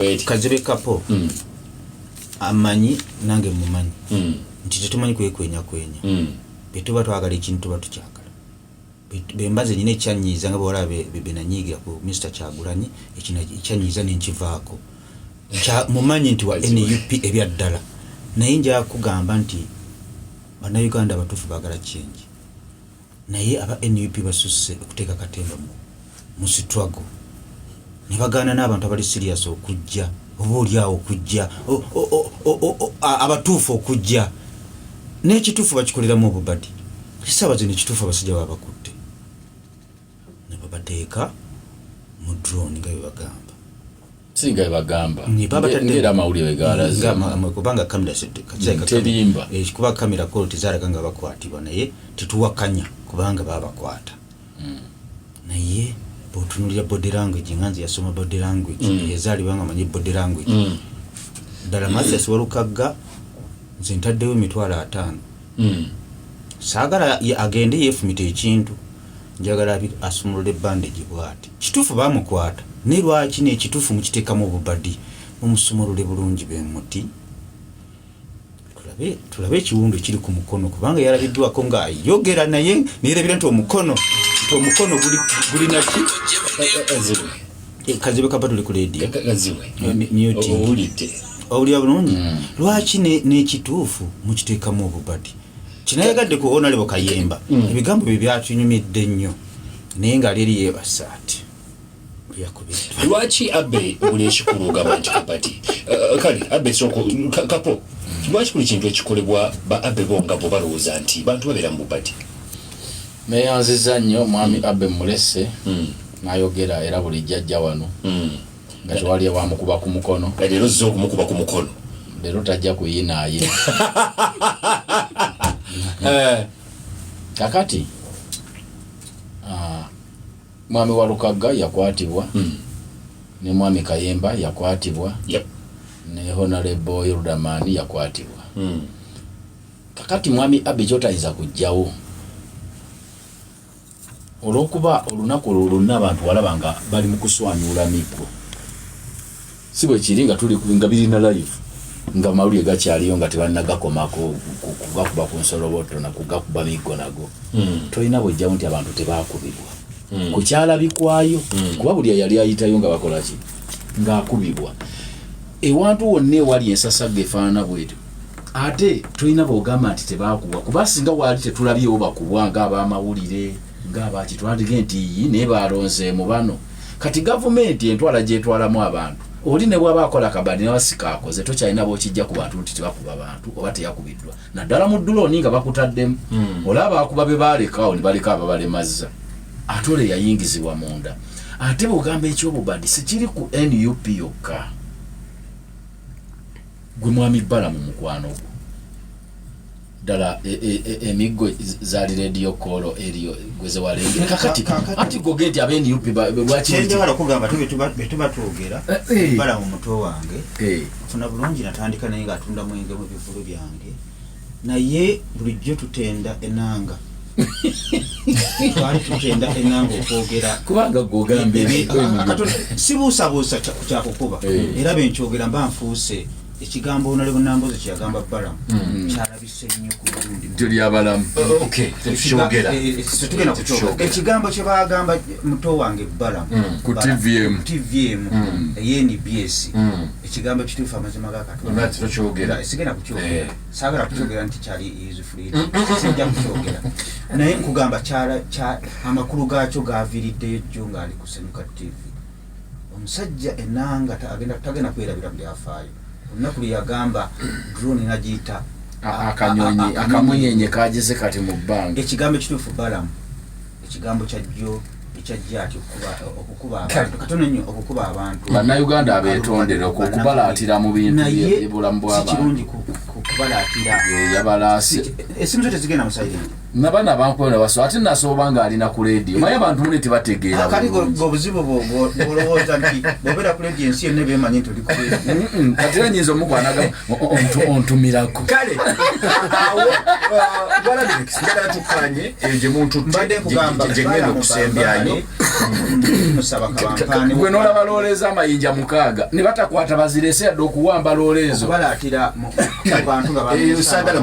Kazibe kapo amanyi nange mumanyi nti tetumanyi kwekwenya betuba twagala ekintu tuba tukyagala bembaze nyine ekyanyiiza nga bwala benanyiigira ku Mr. Kyagulanyi ekyanyiiza nenkivaako mumanyi nti wa NUP ebyaddala naye nja kugamba nti bannayuganda abatuufu baagala change naye aba NUP basusse okuteeka katemba mu struggle ne bagaana n'abantu abali serious okujja oba oliawo okujja abatuufu okujja n'ekituufu bakikoleramu obubadi kisaba zino ekituufu abasajja babakutte ne babateeka mu drone nga bebagamba singa bebagamba ngera amawulire galaza kubanga kamera terimba kuba kamera kolo tezalaga nga bakwatibwa naye tetuwakanya kubanga babakwata naye botunulira body language nganzi yasoma body language yazali banga manyi body language dala Mathias Walukagga nze ntaddewo emitwalo 5 saagala agende yefumita ekintu njagala asumulule bandage bwati kituufu bamukwata ne lwaki n'ekituufu mukiteekamu obubadi mumusumulule bulungi bemuti tulabe ekiwundu ekiri ku mukono kubanga yalabiddwako nga yogera naye neerabira nti omukono guli naki kazibe kapa tuli ku radio owulira bulungi lwaki n'ekituufu mukiteekamu obubadi kinayagadde ku Honorable Kayemba ebigambo bye byatunyumidde nnyo naye ng'ali eri yeebasa ati lwaki Abe buli ekikuluga nti kapati kale Abe soko kapo lwaki buli kintu ekikolebwa ba Abe bonga bo balowooza nti bantu babeera mu bubadi meyanziza nnyo mwami Abe Mulese n'ayogera era buli jjajja wano nga tewali awamukuba ku mukono leero zzo okumukuba ku mukono leero tajja kuyinaaye kakati mwami Walukagga yakwatibwa ne mwami Kayemba yakwatibwa ne Honorable Yordamani yakwatibwa kakati mwami Abe kyotayinza kujjawo olwokuba olunaku olulonna abantu walabanga bali mu kuswanyula mikro si bwe kiri nga tuli nga birina live nga mawulire gakyaliyo nga tebannagakomako kugakuba ku nsoloboto na kugakuba miggo nago tolina bwejjawo nti abantu tebakubibwa kukyalabikwayo kuba buli yali ayitayo nga bakola ki ng'akubibwa ewantu wonna ewali ensasagga efaanana bwetyo ate tolina bwogamba nti tebakubwa kuba singa waali tetulabyewo bakubwa ng'abamawulire ng'abaki twandige nti iyi naye balonzeemu bano kati gavumenti entwala gyetwalamu abantu oli ne bw'aba akola akabadi n'abasika akoze tokyalina bw'okijja ku bantu nti tebakuba bantu oba teyakubiddwa naddala mu ddulooni nga bakutaddemu olaba akuba be baalekawo ne baleka ababalemazza ate ole yayingizibwa munda ate bw'ogamba ekyobubadi sikiri ku NUP yokka gwe mwami bbala mu mukwano gwo ddala emiggo zaali radio kolo eriyo gweze walengera kakati ati goge nti abe NUP lwaki njagala okugamba betuba twogera bbala mu mutwe wange funa bulungi natandika naye ng'atunda mwenge mu bivulu byange naye bulijjo tutenda enanga twali tutenda enanga okwogera kubanga gogambye sibuusabuusa kyakukuba era benkyogera mba nfuuse ekigambo onale bunambozi kyagamba bbalamu kyalabise nnyo ku burundi tuli abalamu tukyogera ekigambo kye bagamba muto wange bbalamu ku TVM NBS ekigambo kituufu amazima ga Katonda sigenda kukyogera saagala kukyogera nti kyali easy free sijja kukyogera naye nkugamba amakulu gaakyo gaviiriddeyo jjo ng'ali ku Senyuka TV omusajja enanga tagenda kwerabira byafaayo olunaku lye yagamba drone nagiyita akanyonyi akamunyenye kagize kati mu bbanga ekigambo ekituufu bbalamu ekigambo kyajjo ekyajja ati okukuba abantu katono nnyo okukuba abantu bannayuganda abeetondera okubalaatira mu bintu by'obulamu bw'abantu si kirungi kubalaatira yabalaasi esimu zo tezigenda mu silent nabana bankona baso ate nasobanga alina ku radio maya abantu mune tebategeera kali go buzibu bolowooza nti bobera ku radio ensi enne bemanyi tuli ku radio kati nyinzo mukwanaga ontumirako kale awo bala ndikisingala tukanye eje muntu mbadde kugamba jengendo kusembyayo musaba kabampani gwe nola baloleza amayinja mukaaga ne batakwata bazirese adde okuwamba lolezo balatira mu bantu nga sagala